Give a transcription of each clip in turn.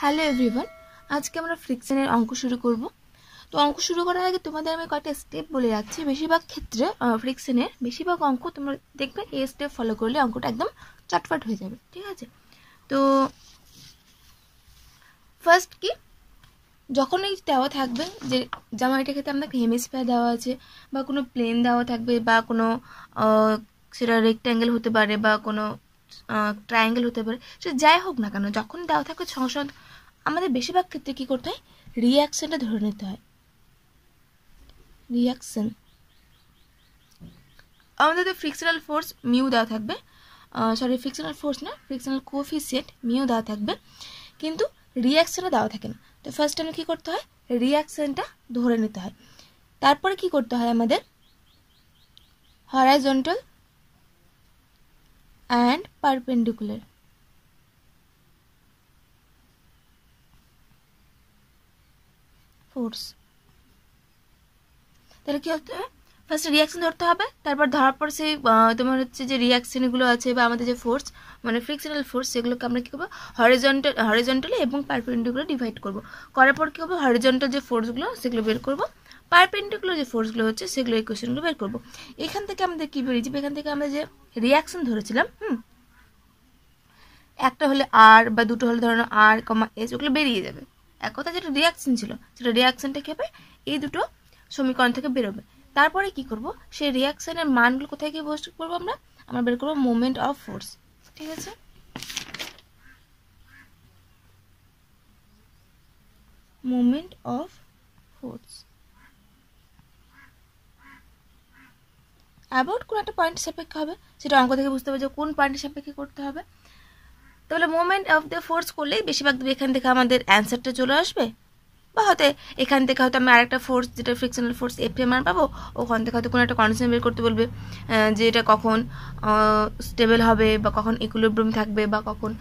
Hello everyone, আজকে আমরা ফ্রিকশনের অঙ্ক শুরু করব। তো অঙ্ক শুরু করার আগে তোমাদের আমি কয়েকটা স্টেপ বলে যাচ্ছি। বেশিরভাগ ক্ষেত্রে ফ্রিকশনের বেশিরভাগ অঙ্ক তোমরা দেখবে এই স্টেপ ফলো করলে অঙ্কটা একদম চটপট হয়ে যাবে, ঠিক আছে? তো ফার্স্ট কি, যখন এই দেওয়া থাকবে যে যেমন এটা ক্ষেত্রে আমাদের হেমিস্ফিয়ার দেওয়া আছে বা কোনো প্লেন দেওয়া থাকবে বা কোনো সেটা রেক্ট্যাঙ্গেল হতে পারে বা কোনো ট্রায়াঙ্গেল হতে পারে, সেটা যাই হোক না কেন, যখন দেওয়া থাকবে সঙ্গে সঙ্গে আমাদের বেশিরভাগ ক্ষেত্রে কী করতে হয়, রিয়াকশনটা ধরে নিতে হয়। রিয়াকশন আমাদের তো ফ্রিকশনাল ফোর্স মিউ দেওয়া থাকবে, ফ্রিকশনাল ফোর্স না, ফ্রিকশনাল কোএফিসিয়েন্ট মিউ দেওয়া থাকবে, কিন্তু রিয়াকশনটা দেওয়া থাকে না। তো ফার্স্ট টাইমে কী করতে হয়, রিয়াকশনটা ধরে নিতে হয়। তারপরে কি করতে হয় আমাদের, হরাইজন্টাল অ্যান্ড পারপেন্ডিকুলার ফোর্স। তাহলে কী হতে হবে, ফার্স্ট রিয়াকশন ধরতে হবে, তারপর ধরার পর সেই তোমার হচ্ছে যে রিয়াকশনগুলো আছে বা আমাদের যে ফোর্স মানে ফ্রিকশনাল ফোর্স, সেগুলোকে আমরা কী করবো, হরিজন্টালি এবং পারপেন্ডিকুলার ডিভাইড করবো। করার পর কী হবে, হরিজন্টাল যে ফোর্সগুলো সেগুলো বের করবো, পারপেন্ডিকুলার যে ফোর্সগুলো হচ্ছে সেগুলো ইকুয়েশনগুলো বের করবো। এখান থেকে আমাদের কী বেরিয়ে যাবে, এখান থেকে আমরা যে রিয়াকশন ধরেছিলাম একটা হলে আর বা দুটো হলে ধরো আর কমা এস, ওগুলো বেরিয়ে যাবে। এক কথা যেটা রিয়াকশন ছিল সেটা রিয়াকশনটা কী হবে, এই দুটো সমীকরণ থেকে বেরোবে। তারপরে কি করব, সেই রিয়াকশনের মানগুলো কোথায় গিয়ে বসে করবো, আমরা বের করবো মোমেন্ট অফ ফোর্স, ঠিক আছে? মোমেন্ট অফ ফোর্স অ্যাবাউট কোন একটা পয়েন্টের সাপেক্ষে হবে, সেটা অঙ্ক থেকে বুঝতে হবে যে কোন পয়েন্টের সাপেক্ষে করতে হবে। তাহলে মোমেন্ট অফ দ্য ফোর্স করলেই বেশিরভাগ এখান থেকে আমাদের অ্যান্সারটা চলে আসবে, বা হয়তো এখান থেকে হয়তো আমি আরেকটা ফোর্স যেটা ফ্রিকশনাল ফোর্স এফ এর মান পাবো, ওখান থেকে হয়তো কোনো একটা কন্ডিশন বের করতে বলবে যে এটা কখন স্টেবল হবে বা কখন ইকুইলিব্রিয়াম থাকবে বা কখন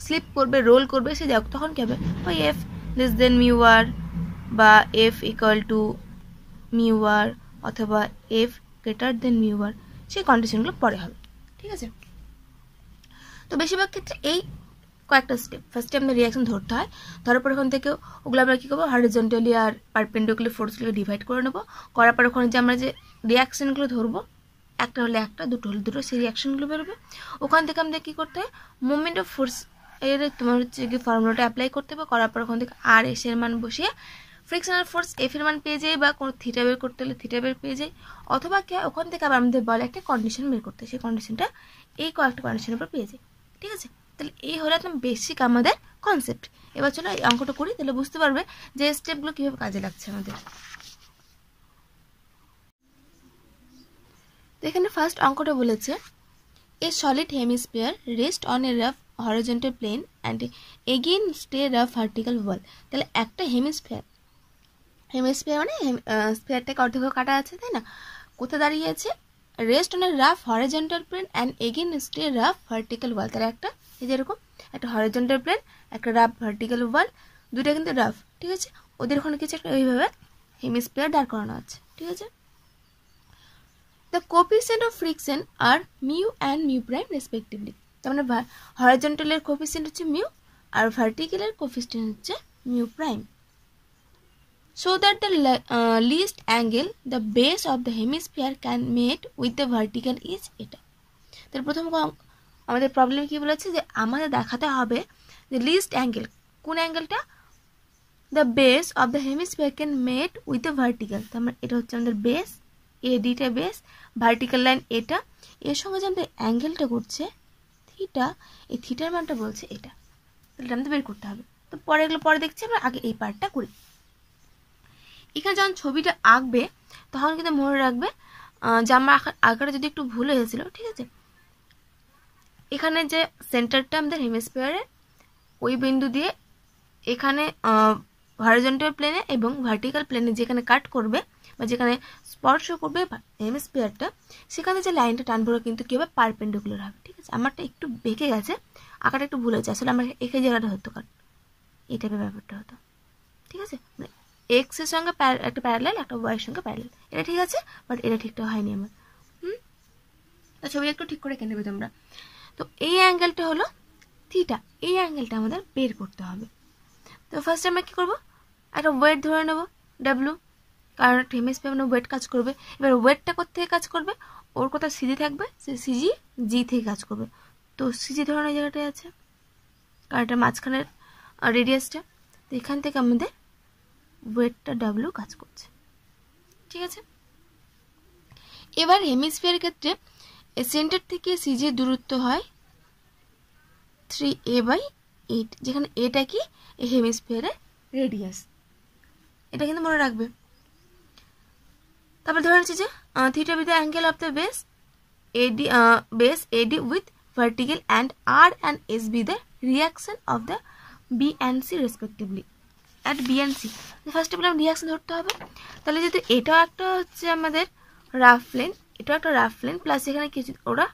স্লিপ করবে, রোল করবে, সে যাক তখন কী হবে, ওই এফ লেস দেন মিউ আর বা এফ ইকুয়াল টু মিউ আর অথবা এফ গ্রেটার দেন মিউ আর, সেই কন্ডিশনগুলো পরে হবে, ঠিক আছে? তো বেশিরভাগ ক্ষেত্রে এই কয়েকটা স্টেপ, ফার্স্টে আমাদের রিয়াকশন ধরতে হয়, ধরার পর ওখান থেকে ওগুলো আমরা কী করবো, হরিজন্টালি আর পারপেন্ডিকুলার ফোর্সগুলোকে ডিভাইড করে নেবো। করার পর ওখানে যে আমরা যে রিয়াকশনগুলো ধরবো, একটা হলে একটা, দুটো হলে দুটো, সেই রিয়াকশনগুলো বেরোবে। ওখান থেকে আমাদের কী করতে হয়, মুভমেন্ট অফ ফোর্স এর তোমার হচ্ছে কি ফর্মুলাটা অ্যাপ্লাই করতে হবে। করার পর ওখান থেকে আর এস এর মান বসিয়ে ফ্রিকশনাল ফোর্স এফ এর মান পেয়ে যাই, বা কোনো থিটা বের করতে হলে থিটা বের পেয়ে যাই, অথবা কি ওখান থেকে আবার আমাদের বলে একটা কন্ডিশন বের করতে, সেই কন্ডিশনটা এই কয়েকটা কন্ডিশনের উপর পেয়ে যাই, ঠিক আছে? তাহলে এই হলো একদম বেসিক আমাদের কনসেপ্ট। এবার চলো এই অঙ্কটা করি, তাহলে বুঝতে পারবে যে স্টেপগুলো কীভাবে কাজে লাগছে আমাদের। তো এখানে ফার্স্ট অঙ্কটা বলেছে, এ solid hemisphere rest on a rough horizontal plain and again stay rough vertical ওয়াল। তাহলে একটা হেমিস্ফিয়ার মানে স্ফিয়ারটাকে অর্ধেক কাটা আছে, তাই না? কোথায় দাঁড়িয়ে আছে, rest on a rough horizontal plain and again stay rough vertical ওয়াল। তাহলে একটা এই যে এরকম একটা হরিজন্টাল প্লেন, একটা রাফ ভার্টিক্যাল ওয়াল, দুটো কিন্তু রাফ, ঠিক আছে? ওদের ওখানে কিছু একটা এইভাবে হেমিস্ফিয়ার দাঁড় করানো আছে, ঠিক আছে? The coefficient of friction are mu and mu prime respectively. তার মানে হরিজন্টালের কোফিসিয়েন্ট হচ্ছে মিউ আর ভার্টিক্যালের কোফিসিয়েন্ট হচ্ছে mu prime. So that the least angle the base of the hemisphere can meet with the vertical is এটা। তাহলে প্রথম আমাদের প্রবলেম কি বলেছে, যে আমাদের দেখাতে হবে যে লিস্ট অ্যাঙ্গেল, কোন অ্যাঙ্গেলটা, the base of the hemisphere can meet with the vertical. তার মানে এটা হচ্ছে আমাদের বেস, এডিটা বেস, ভার্টিক্যাল লাইন এটা, এর সঙ্গে যে আমাদের অ্যাঙ্গেলটা করছে থিটা, এই থিটার মানটা বলছে এটা। তাহলে আমাদের বের করতে হবে। তো পরে এগুলো পরে দেখছি, আমরা আগে এই পার্টটা করি। এখানে যখন ছবিটা আঁকবে তখন কিন্তু মনে রাখবে যে আমার আঁকাটা যদি একটু ভুল হয়েছিল, ঠিক আছে? এখানে যে সেন্টারটা আমাদের হেমিস্ফিয়ারের, ওই বিন্দু দিয়ে এখানে হরিজন্টাল প্লেনে এবং ভার্টিক্যাল প্লেনে যেখানে কাট করবে বা যেখানে স্পর্শ করবে হেমিস্ফিয়ারটা, সেখানে যে লাইনটা টানবো কিন্তু কী হবে, পারপেন্ডিকুলার হবে, ঠিক আছে? আমারটা একটু বেঁকে গেছে, আঁকাটা একটু ভুল হয়েছে, আসলে আমার এখানে জায়গাটা হতো, কারণ এই টাইপের ব্যাপারটা হতো, ঠিক আছে? এক্স এর সঙ্গে একটা প্যারালাল, একটা ওয়াইয়ের সঙ্গে প্যারালাল, এটা ঠিক আছে, বাট এটা ঠিকঠাক হয়নি আমার। তো ছবিটা একটু ঠিক করে নেবে তোমরা। তো এই অ্যাঙ্গেলটা হলো থিটা, এই অ্যাঙ্গেলটা আমাদের বের করতে হবে, তো ফার্স্টে আমরা কী করবো, একটা ওয়েট ধরে নেবো ডাব্লু, কারণ একটা হেমিস্ফিয়ার মানে ওয়েট কাজ করবে। এবার ওয়েটটা কোথা থেকে কাজ করবে, ওর কোথাও সিজি থাকবে, সে সিজি জি থেকে কাজ করবে। তো সিজি ধরনের জায়গাটায় আছে, কারণ এটা মাঝখানের রেডিয়াসটা, তো এখান থেকে আমাদের ওয়েটটা ডাব্লু কাজ করছে, ঠিক আছে। এবার হেমিস্ফিয়ারের ক্ষেত্রে সেন্টার থেকে সিজির দূরত্ব হয় 3a/8, যেখানে এটা কি এই হেমিস্ফিয়ারের রেডিয়াস, এটা কিন্তু মনে রাখবে। তারপর ধরে নিচ্ছি যে theta B the angle of the base AD with vertical and R and S be the reaction of the B and C respectively at B and C। ফার্স্টে বললাম রিয়াকশন ধরতে হবে, তাহলে যেহেতু এটাও একটা হচ্ছে আমাদের রাফ প্লেন, এটাও একটা রাফ প্লেন, প্লাস এখানে কিছু ওরা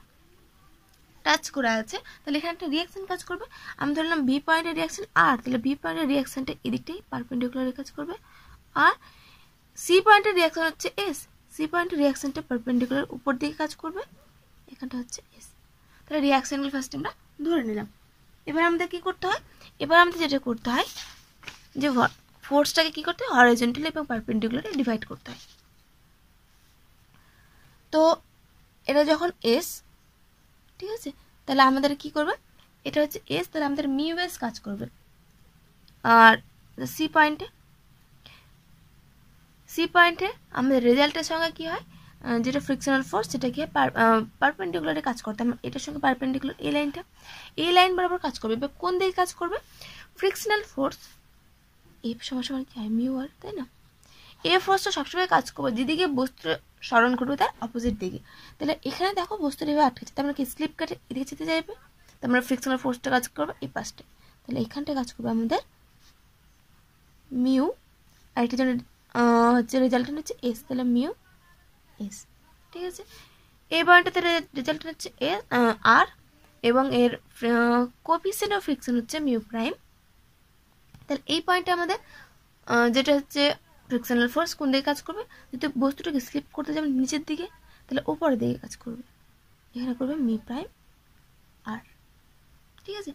টাচ করা আছে, তাহলে এখানে একটা রিয়াকশন কাজ করবে। আমি ধরলাম বি পয়েন্টের রিয়াকশন আর, তাহলে বি পয়েন্টের রিয়াকশনটা এদিকটাই পারপেন্ডিকুলারে কাজ করবে। আর সি পয়েন্টের রিয়াকশন হচ্ছে এস, সি পয়েন্টের রিয়াকশনটা পারপেন্ডিকুলার উপর দিকে কাজ করবে, এখানটা হচ্ছে এস। তাহলে রিয়াকশনগুলো ফার্স্ট আমরা ধরে নিলাম। এবার আমাদের কী করতে হয়, এবার আমাদের যেটা করতে হয় যে ফোর্সটাকে কী করতে হয়, হরাইজন্টালি এবং পারপেন্ডিকুলারে ডিভাইড করতে হয়। তো এটা যখন এস, ঠিক আছে, তাহলে আমাদের কি করবে, এটা হচ্ছে এস, তাহলে আমাদের মিউ এস কাজ করবে। আর সি পয়েন্টে আমাদের রেজাল্টের সঙ্গে কি হয়, যেটা ফ্রিকশনাল ফোর্স সেটা কি হয় পারপেন্ডিকুলারে কাজ করতে, এটার সঙ্গে পারপেন্ডিকুলার এই লাইন বরাবর কাজ করবে। এবার কোন দিকে কাজ করবে, ফ্রিকশনাল ফোর্স এফ সমান কি হয় মিউ আর, তাই না। এই ফোর্সটা সবসময় কাজ করবে যেদিকে বস্তুর স্মরণ করবে তার অপোজিট দিকে। তাহলে এখানে দেখো বস্তুর এভাবে আটকেছে, তার মানে কি স্লিপ কাটে এদিকে যেতে যাবে, তার মানে ফ্রিকশনাল ফোর্সটা কাজ করবে এই পাশটা, তাহলে এখানটা কাজ করবে আমাদের মিউ, আর একটা জন্য হচ্ছে রেজাল্ট হচ্ছে এস, তাহলে মিউ এস, ঠিক আছে। এই পয়েন্টটাতে রেজাল্ট হচ্ছে আর, এবং এর কোএফিসিয়েন্ট অফ ফ্রিকশন হচ্ছে মিউ প্রাইম। তাহলে এই পয়েন্টে আমাদের যেটা হচ্ছে ফ্রিকশনাল ফোর্স কোন দিকে কাজ করবে, যদি বস্তুটাকে স্লিপ করতে যাবে নিচের দিকে, তাহলে উপরের দিকে কাজ করবে, এখানে করবে মিউ প্রাইম আর, ঠিক আছে।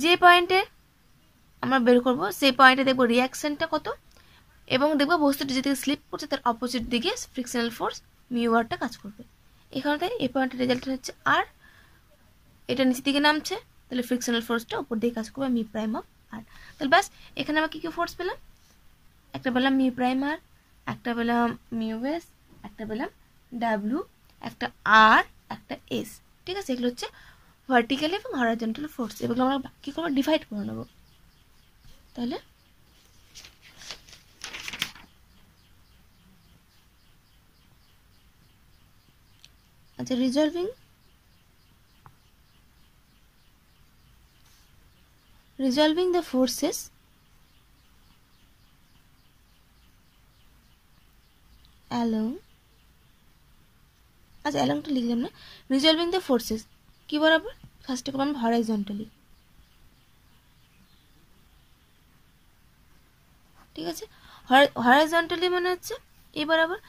যে পয়েন্টে আমরা বের করব সেই পয়েন্টে দেখবো রিয়াকশনটা কত, এবং দেখবো বস্তুটা যেদিকে স্লিপ করছে তার অপোজিট দিকে ফ্রিকশনাল ফোর্স মিউ আরটা কাজ করবে। এখানে তাই এই পয়েন্টের রেজাল্ট হচ্ছে আর, এটা নিচের দিকে নামছে, তাহলে ফ্রিকশনাল ফোর্সটা উপর দিকে কাজ করবে মিউ প্রাইম অফ আর। তাহলে ব্যাস এখানে আমরা কী কী ফোর্স পেলাম, একটা পেলাম মিউ প্রাইম আর, একটা পেলাম মিউ এস, একটা পেলাম ডাব্লিউ, একটা আর, একটা এস, ঠিক আছে। এগুলো হচ্ছে ভার্টিক্যাল এবং হরাইজন্টাল ফোর্স, এগুলো আমরা কী করবো ডিভাইড করে নেবো। তাহলে আচ্ছা, resolving the forces along, আচ্ছা অ্যালংটা লিখলাম না, রিজলভিং দ্য ফোর্সেস কি বরাবর, ফার্স্টে করলাম হরাইজন্টালি, ঠিক আছে। হরাইজন্টালি মানে হচ্ছে এই বরাবর।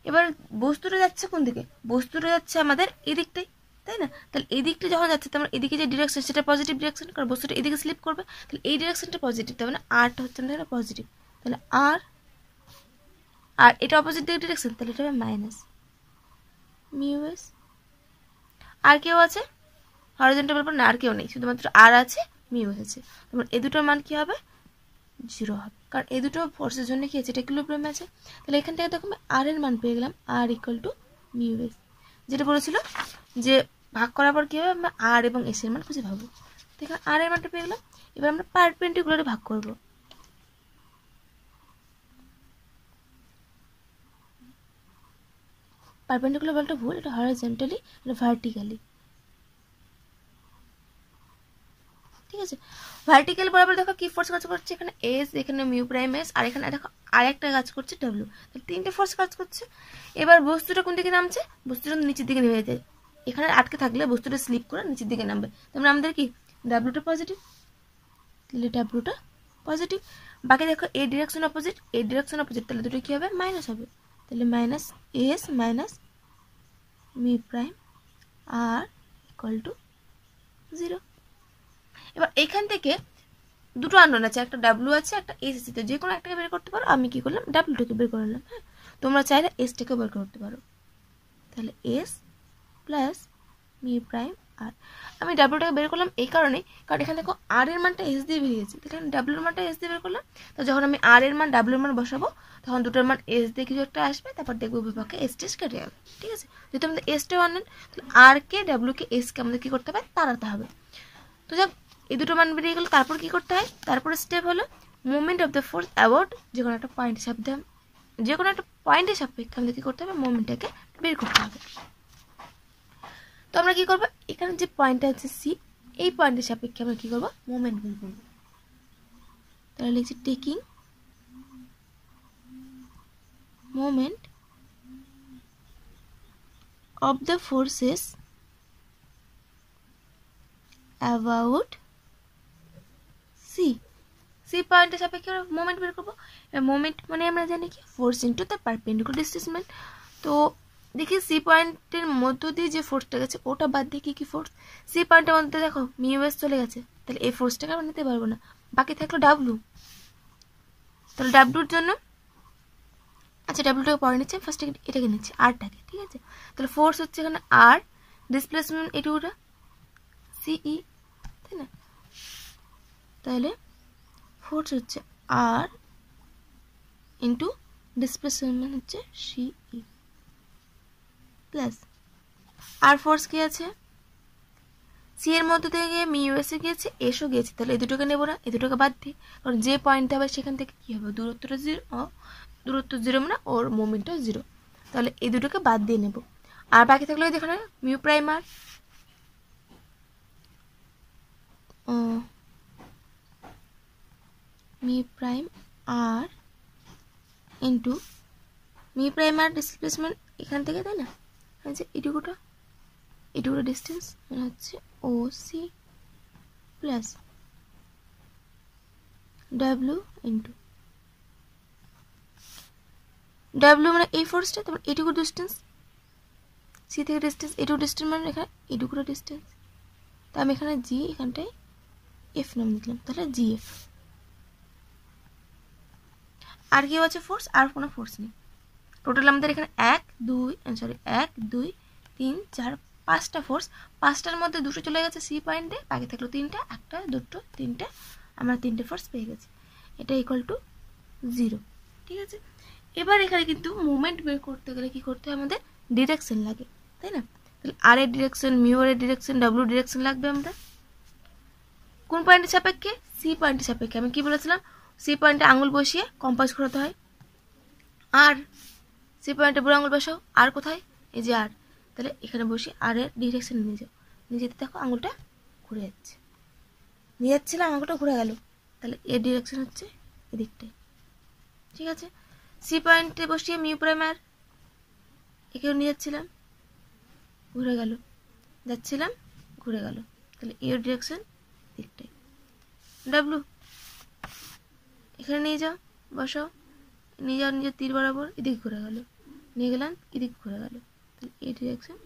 এবার বস্তুটা যাচ্ছে কোন দিকে, বস্তুটা যাচ্ছে আমাদের এদিকটাই, তাই না। তাহলে এই দিকটা যখন যাচ্ছে তার এদিকে যে ডিরেকশন সেটা পজিটিভ ডিরেকশন, কারণ বস্তুটা এদিকে স্লিপ করবে, তাহলে এই ডিরেকশনটা পজিটিভ, তার মানে আরটা হচ্ছে আমাদের পজিটিভ, তাহলে আর এটা অপোজিট দিকে ডিরেকশন, তাহলে এটা হবে মাইনাস মিউ এস। আর কেউ আছে হরাইজন্টাল বরাবর না, আর কেউ নেই, শুধুমাত্র আর আছে, মিউ এস আছে, তারপর এই দুটোর মান কি হবে, জিরো হবে, কারণ এই দুটো ফোর্সের জন্য কি আছে, এটা ইকুইলিব্রিয়াম আছে। তাহলে এখান থেকে দেখো আর এর মান পেয়ে গেলাম আর ইকুয়াল টু মিউ এস, যেটা বলেছিল যে ভাগ করার পর কী হবে, আমরা আর এবং এস এর মান খুঁজে পাবো। তো এখানে আর এর মানটা পেয়ে গেলাম। এবার আমরা পারপেন্ডিকুলারে ভাগ করব, পারপেন্ডিকুলার বলটা ভুল, এটা হরাইজন্টালি, এটা ভার্টিক্যালি, ঠিক আছে। ভার্টিক্যাল বরাবর দেখো কি ফোর্স কাজ করছে, এখানে এস, এখানে মিউ প্রাইম এস, আর এখানে দেখো আরেকটা কাজ করছে ডাব্লিউ, তাহলে তিনটে ফোর্স কাজ করছে। এবার বস্তুটা কোন দিকে নামছে, বস্তুটা নিচের দিকে নেমে যায়, এখানে আটকে থাকলে বস্তুটা স্লিপ করে নিচের দিকে নামবে, তাহলে আমাদের কি ডাব্লিউটা পজিটিভ, তাহলে ডাব্লিউটা পজিটিভ। বাকি দেখো এই ডিরেকশন অপোজিট, এই ডিরেকশন অপোজিট, তাহলে দুটো কি হবে মাইনাস হবে, তাহলে minus S minus mu prime R equal to zero. এবার এখান থেকে দুটো আননোন আছে, একটা ডাব্লু আছে, একটা এস আছে, তো যে কোনো একটাকে বের করতে পারো। আমি কি করলাম, ডাব্লুটাকে বের করে নিলাম। হ্যাঁ, তোমরা চাইলে এসটাকেও বের করতে পারো। তাহলে এস প্লাস মিউ প্রাইম আর, আমি ডাব্লুটাকে বের করলাম এই কারণে, কারণ এখানে দেখো আর এর মানটা এস দিয়ে বেরিয়েছে, এখানে ডাব্লুর মানটা এস দিয়ে বের করলাম। তো যখন আমি আর এর মান ডাব্লুর মান বসাবো, তখন দুটোর মান এস দিয়ে কিছু একটা আসবে, তারপর দেখবো বিভাগে এস টেস কেটে যাবে। ঠিক আছে, যদি আমাদের এসটা আনেন, তাহলে আর কে ডাব্লুকে এসকে আমাদের কী করতে হবে, তাড়াতে হবে। তো যাক, এই দুটো মান বেরিয়ে গেলো। তারপর কি করতে হয়, তারপরে স্টেপ হলো movement of the force about যে কোনো একটা পয়েন্টের সাপেক্ষে, যে কোনো একটা পয়েন্টের সাপেক্ষে আমাদের কী করতে হবে, মুভমেন্টটাকে বের করতে হবে। তো আমরা কী করবো, এখানে যে পয়েন্টটা আছে সি, এই পয়েন্টের সাপেক্ষে আমরা কী করবো, মুভমেন্ট বের করবো। তাহলে লিখছি taking movement of the forces about C, C পয়েন্টের সাপেক্ষে আমরা মোমেন্ট বের করবো। মোমেন্ট মানে আমরা জানি কি, force into the perpendicular displacement. তো দেখি সি পয়েন্টের মধ্য দিয়ে যে ফোর্সটা গেছে ওটা বাদ দিয়ে কি ফোর্স, সি পয়েন্টের মধ্যে দেখো মিউ এস চলে গেছে, তাহলে এই ফোর্সটাকে আমরা নিতে পারবো না, বাকি থাকলো ডাব্লু। তাহলে ডাব্লুর জন্য, আচ্ছা ডাব্লুটাকে পরে নিচ্ছে, ফার্স্ট এটাকে নিচ্ছি আরটাকে। ঠিক আছে, তাহলে ফোর্স হচ্ছে এখানে আর, ডিসপ্লেসমেন্ট এটুকুটা সিই, তাই না? তাহলে ফোর্স হচ্ছে আর ইন্টু ডিসপ্লেসমেন্ট হচ্ছে সিই প্লাস আর ফোর্স কি আছে, সি এর মধ্যে থেকে মিউ এসে গিয়েছে, এসও গিয়েছে, তাহলে এই দুটোকে নেবো না, এই দুটোকে বাদ দিই, কারণ যে পয়েন্ট হবে সেখান থেকে কী হবে, দূরত্বটা জিরো, দূরত্ব জিরো মানে ওর মুভমেন্টটা জিরো, তাহলে এই দুটোকে বাদ দিয়ে নেব। আর বাকি থাকলো এখানে mu prime R, mu prime R into mu prime R displacement এখান থেকে, তাই না? যে এটুকুটা ডিস্টেন্স মানে হচ্ছে O C plus W into W মানে এই ফোর্সটা, তারপর এটুকু ডিস্টেন্স সি থেকে ডিস্টেন্স, এটুকু ডিস্টেন্স মানে এখানে এটুকুটা ডিস্টেন্স, তা আমি এখানে জি, এখানটায় এফ নাম লিখলাম, তাহলে জি এফ। আর কেউ আছে ফোর্স, আর কোনো ফোর্স নেই। টোটাল আমাদের এখানে 1 2 3 4 5টা ফোর্স, 5টার মধ্যে দুটো চলে গেছে সি পয়েন্টে, বাকি থাকলো 3টা, 1টা 2টো 3টে, আমরা 3টে ফোর্স পেয়ে গেছি। এটা ইকুয়াল টু 0। ঠিক আছে, এবার এখানে কিন্তু মুভমেন্ট বের করতে গেলে কি করতে হয়, আমাদের ডিরেকশন লাগে, তাই না? তাহলে আর এর ডিরেকশন, মিউ এর ডিরেকশন, ডাব্লু ডিরেকশন লাগবে আমাদের কোন পয়েন্টের সাপেক্ষে, সি পয়েন্টের সাপেক্ষে। আমি কি বলেছিলাম, সি পয়েন্টে আঙুল বসিয়ে কম্পাস ঘোরাতে হয়, আর সি পয়েন্টে বুড়ো আঙুল বসাও, আর কোথায়, এই যে আর, তাহলে এখানে বসে আর এর ডিরেকশন নিয়ে যাও, নিয়ে যেতে দেখো আঙুলটা ঘুরে যাচ্ছে, নিয়ে যাচ্ছিলাম আঙুলটা ঘুরে গেল, তাহলে এর ডিরেকশন হচ্ছে এদিকটাই। ঠিক আছে, সি পয়েন্টে বসিয়ে মিউ প্রাইম আর একেও নিয়ে যাচ্ছিলাম, ঘুরে গেল, যাচ্ছিলাম ঘুরে গেল, তাহলে এর ডিরেকশন দিকটাই। ডাব্লু এখানে নিয়ে যাও, বসাও, নিয়ে যাও নিজের তীর বরাবর, এদিক ঘুরে গেল, নিয়ে গেলাম এদিক ঘুরে গেল, তাহলে এই ডিরেকশন।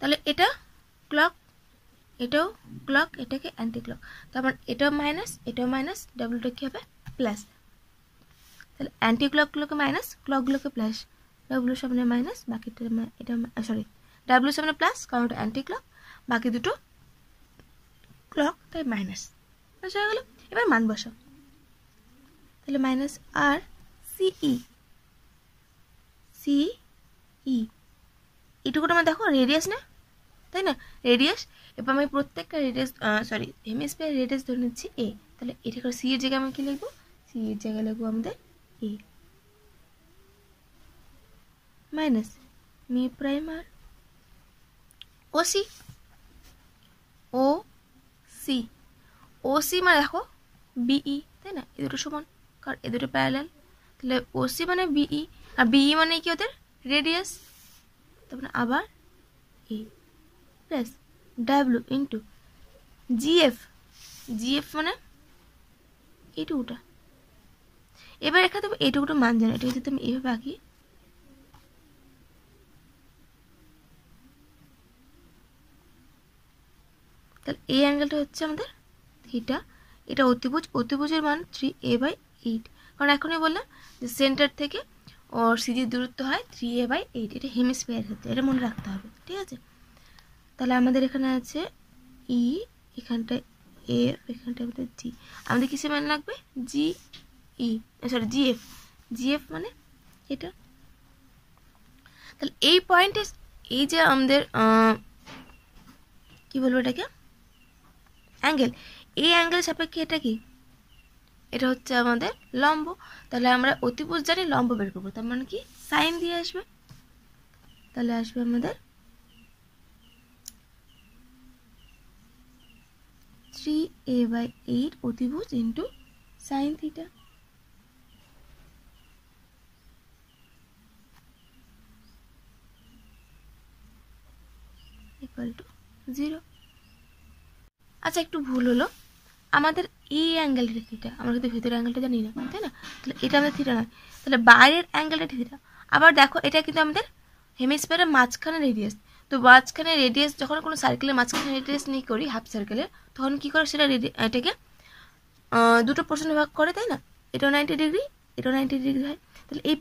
তাহলে এটা ক্লক, এটাও ক্লক, এটাকে অ্যান্টি ক্লক, তারপর এটাও মাইনাস, এটাও মাইনাস, ডাব্লুটা কী হবে প্লাস, তাহলে অ্যান্টি ক্লকগুলোকে মাইনাস, ক্লকগুলোকে প্লাস, ডাব্লুর সামনে মাইনাস, বাকিটা এটা সরি ডাব্লুর সামনে প্লাস, কারণ ওটা অ্যান্টি ক্লক, বাকি দুটো ক্লক, তাই মাইনাস হয়ে গেল। এবার মান বসাও, তাহলে মাইনাস আর সিই, সিই এটুকুটা আমার দেখো রেডিয়াস না, তাই না, রেডিয়াস। এবার আমি প্রত্যেকটা রেডিয়াস হেমিস্ফিয়ার রেডিয়াস ধরে নিচ্ছি এ, তাহলে এটা করে সি এর জায়গায় আমি কি লিখবো, সি এর জায়গায় লিখবো আমাদের এ মাইনাস মিউ প্রাইম আর ও সি, ও সি, ও সি মানে দেখো বিই, তাই না, এ দুটো সমান, কারণ এ দুটো প্যারালাল, তাহলে ও সি মানে বিই, আর বিই মানে কি ওদের রেডিয়াস, তারপরে আবার A plus W into G, F G এইটুকুটা। এবার এখানে তুমি এইটুকুটা মান জানো, এটা যদি তুমি এভাবে আঁকি, তাহলে এই অ্যাঙ্গেলটা হচ্ছে আমাদের থিটা। এটা অতিভুজ, অতিভুজের মান 3a/8, কারণ এখনই বললাম যে সেন্টার থেকে ওর সিজির দূরত্ব হয় 3a/8, এটা হেমিস্ফিয়ারের ক্ষেত্রে, এটা মনে রাখতে হবে, ঠিক আছে। তাহলে আমাদের এখানে আছে ই, এখানটায় এফ, এখানটায় আমাদের জি, আমাদের কিসে মান লাগবে? জি ই, সরি জিএফ, জিএফ মানে এটা। তাহলে এই পয়েন্টে এই যে আমাদের কি বলবো এটাকে, অ্যাঙ্গেল, এই অ্যাঙ্গেলের সাপেক্ষে এটা কি, এটা হচ্ছে আমাদের লম্ব। তাহলে আমরা অতিভুজ জানি, লম্ব বের করবো, তার মানে কি সাইন দিয়ে আসবে। তাহলে আসবে আমাদের 3a/8 অতিভুজ into sine theta equal to 0। আচ্ছা, একটু ভুল হলো, আমাদের এই অ্যাঙ্গেলটা থিটা, আমরা কিন্তু ভেতরের অ্যাঙ্গেলটা জানি না, তাই না? তাহলে এটা আমাদের থিটা নয়, তাহলে বাইরের অ্যাঙ্গেলটা থিটা। আবার দেখো, এটা কিন্তু আমাদের হেমিস্ফিয়ারের মাঝখানে রেডিয়াস। তো মাঝখানে রেডিয়াস, যখন কোনো সার্কেলের মাঝখানে রেডিয়াস নিয়ে করি হাফ সার্কেলের, তখন কী করে সেটা এটাকে দুটো পোর্শনে ভাগ করে, তাই না? এটাও 90 ডিগ্রি, এটাও 90 ডিগ্রি হয়। তাহলে এই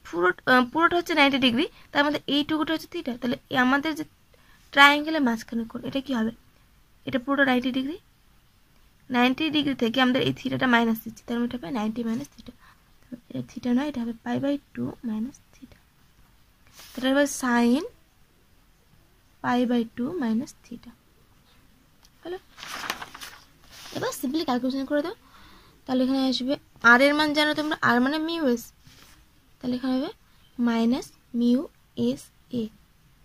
পুরোটা হচ্ছে 90 ডিগ্রি, তার মধ্যে এইটুকুটা হচ্ছে থিটা। তাহলে আমাদের যে ট্রায়াঙ্গেলের মাঝখানে কোণ, এটা কি হবে? এটা পুরোটা 90 ডিগ্রি, 90 ডিগ্রি থেকে আমাদের এই থিটাটা মাইনাস দিচ্ছি, তার মানে এটা হবে 90 মাইনাস থিটা। এটা থিটা নয়, এটা হবে π/2 মাইনাস থিটা। এটা হবে সাইন π/2 মাইনাস থিটা। হলো, এবার সিম্পলি ক্যালকুলেশন করে দাও। তাহলে এখানে আসবে আর এর মান জানো তোমরা, আর মানে মিউ এস, তাহলে এখানে হবে minus mu S A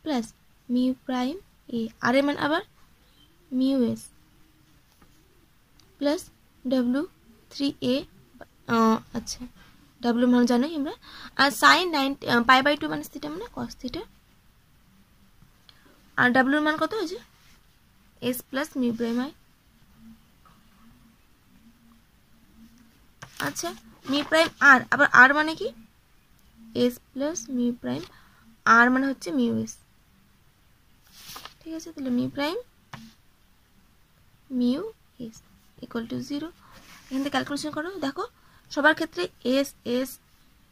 plus mu prime A, আর এর মান আবার mu S plus W 3a, আচ্ছা ডাব্লু মান জানোই আমরা, আর সাইন π/2 মাইনাস থিটা মানে কস থিটা, আর ডাব্লুর মান কত হয়েছে? S plus mu prime I. আচ্ছা, মিউ প্রাইম আর, আবার আর মানে কি? এস প্লাস মিউ প্রাইম, আর মানে হচ্ছে মিউ এস, ঠিক আছে। তাহলে mu prime mu S equal to 0। এখান থেকে ক্যালকুলেশন করো, দেখো সবার ক্ষেত্রে এস এস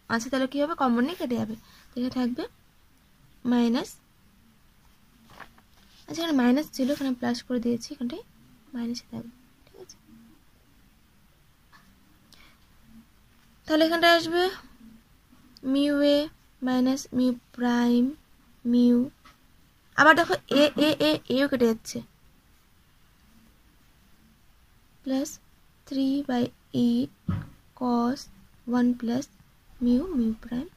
আছে, তাহলে কী হবে? কমন নিয়ে কেটে যাবে, এখানে থাকবে মাইনাস, আচ্ছা এখানে মাইনাস ছিল, এখানে প্লাস করে দিয়েছি, এখানটায় মাইনাসে থাকবে, ঠিক আছে। তাহলে এখানটা আসবে মিউ এ মাইনাস মিউ প্রাইম মিউ, আবার দেখো এ এ এ এও কেটে যাচ্ছে, plus 3/8 cos 1 plus mu mu prime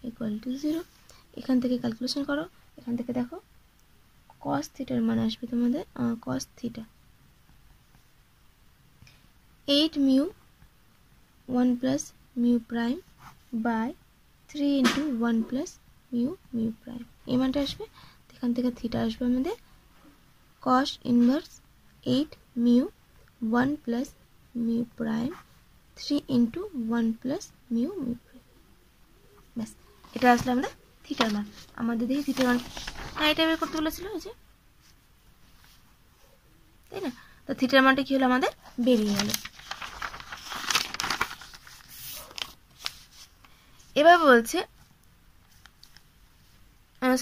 equal to 0। এখান থেকে ক্যালকুলেশন করো, এখান থেকে দেখো cos থিটার মান আসবে তোমাদের cos theta 8 mu 1 plus mu prime by 3 into 1 plus mu mu prime, এই মানটা আসবে। এখান থেকে থিটা আসবে আমাদের cos inverse 8 mu 1 plus mu prime 3 into 1 plus mu mu prime, ব্যাস এটা আসলে আমাদের থিটার মান। আমাদের দেখি থিটার মান, হ্যাঁ এটা বের করতে বলেছিল, এই যে, তাই না? তো থিটার মানটা কি হলো? আমাদের বেরিয়ে গেল। এবার বলছে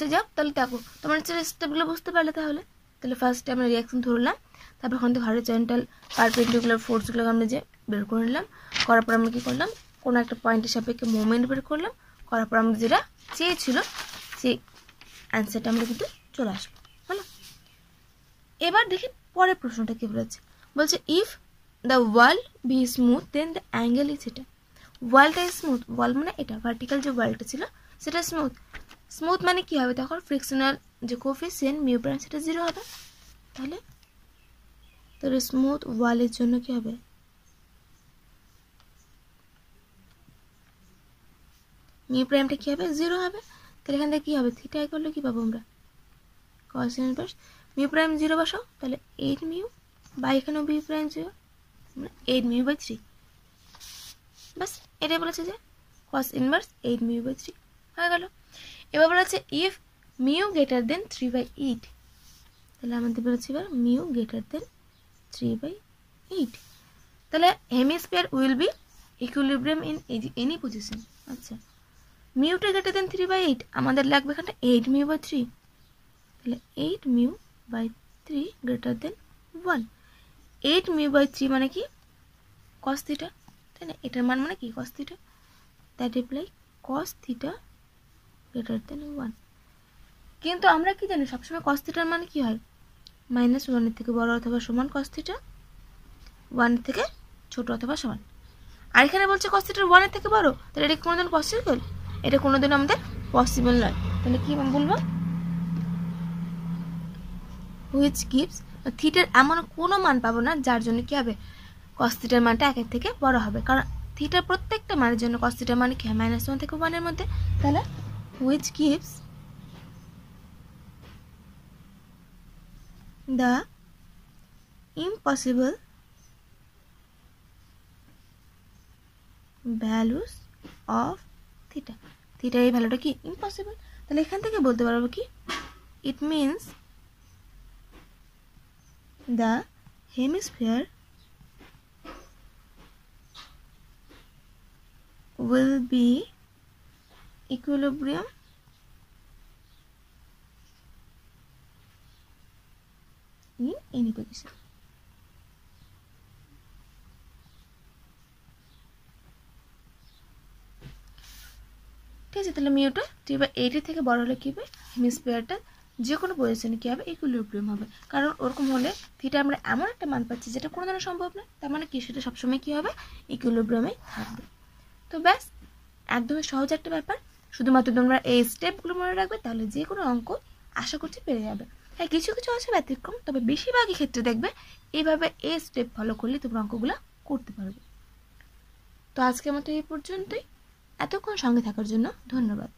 সে যাক, তাহলে দেখো তোমার স্টেপগুলো বুঝতে পারলে। তাহলে ফার্স্টে আমরা রিয়াকশন ধরলাম, তারপর ওখান থেকে হরিজন্টাল পারপেন্ডিকুলার ফোর্সগুলো আমরা যে বের করে নিলাম, করার পর আমরা কী করলাম? কোনো একটা পয়েন্টের সাপেক্ষে মুভমেন্ট বের করলাম, করার পর আমরা যেটা চেয়েছিল সেই অ্যান্সারটা আমরা কিন্তু চলে আসবো, হলো। এবার দেখি পরের প্রশ্নটা কী বলেছে। বলছে if the wall be smooth then the angle is এটা। ওয়ালটা স্মুথ, ওয়াল মানে এটা ভার্টিক্যাল যে ওয়ালটা ছিল সেটা স্মুথ। স্মুথ মানে কি হবে? তখন ফ্রিকশনাল যে কোএফিসিয়েন্ট মিউ প্রাইম সেটা 0 হবে। তাহলে স্মুথ ওয়ালের জন্য কি হবে? মিউ প্রাইমটা কি হবে? 0 হবে। তাহলে এখান থেকে কি হবে? থিটা করলে কি পাবো আমরা? cos ইনভার্স মিউ প্রাইম 0 বসাও, তাহলে 8 মিউ বাই এখানেও মিউ প্রাইম 0, 8 মিউ বাই 3। বাস এটাই বলেছে যে cos ইনভার্স 8 মিউ বাই 3 হয়ে গেল। এবার বলেছে ইফ মিউ গ্রেটার দেন 3/8, তাহলে আমাদের বলেছে এবার মিউ গ্রেটার দেন 3/8। তাহলে hemisphere will be equilibrium in any position. আচ্ছা, মিউটা গ্রেটার দেন 3/8, আমাদের লাগবে এখানটা 8μ/3। তাহলে 8μ/3 গ্রেটার দেন 1। 8μ/3 মানে কি cos থিটা, তাই না? এটার মান মানে কি cos theta, that imply cos theta greater than 1। কিন্তু আমরা কি জানি সবসময় cos থিটার মানে কি হয়, -1 এর থেকে বড় অথবা সমান cos থিটা, 1 এর থেকে ছোট অথবা সমান। আর এখানে বলছে cos থিটার 1 এর থেকে বড়, তাহলে এটা কোনোদিন পসিবল, এটা কোনোদিন আমাদের পসিবল নয়। তাহলে কি বলবো, হুইচ গিভস, থিটার এমন কোনো মান পাবো না যার জন্য কি হবে cos থিটার মানটা 1 এর থেকে বড় হবে, কারণ থিটার প্রত্যেকটা মানের জন্য cos থিটার মানে কি হয় -1 থেকে 1 এর মধ্যে। তাহলে which gives the impossible values of theta, theta এই ভ্যালুটা কি ইম্পসিবল। তাহলে এখান থেকে বলতে পারবো কি, it means the hemisphere will be equilibrium in any position। ঠিক আছে, তাহলে মিউটা 3/8 থেকে বড় হলে কি হবে, হেমিস্ফিয়ারটা যে কোনো পজিশনে কি হবে ইকুইলিব্রিয়াম হবে, কারণ ওরকম হলে থিটা আমরা এমন একটা মান পাচ্ছি যেটা কোনো দিনও সম্ভব না, তার মানে কি সেটা সবসময় কি হবে ইকুইলিব্রিয়ামে থাকবে। তো ব্যাস, একদমই সহজ একটা ব্যাপার, শুধুমাত্র তোমরা এই স্টেপগুলো মনে রাখবে, তাহলে যে কোনো অঙ্ক আশা করছি পেরে যাবে। হ্যাঁ, কিছু কিছু আছে ব্যতিক্রম, তবে বেশিরভাগই ক্ষেত্রে দেখবে এইভাবে এই স্টেপ ফলো করলে তোমরা অঙ্কগুলো করতে পারবে। তো আজকের মতো এই পর্যন্তই, এতক্ষণ সঙ্গে থাকার জন্য ধন্যবাদ।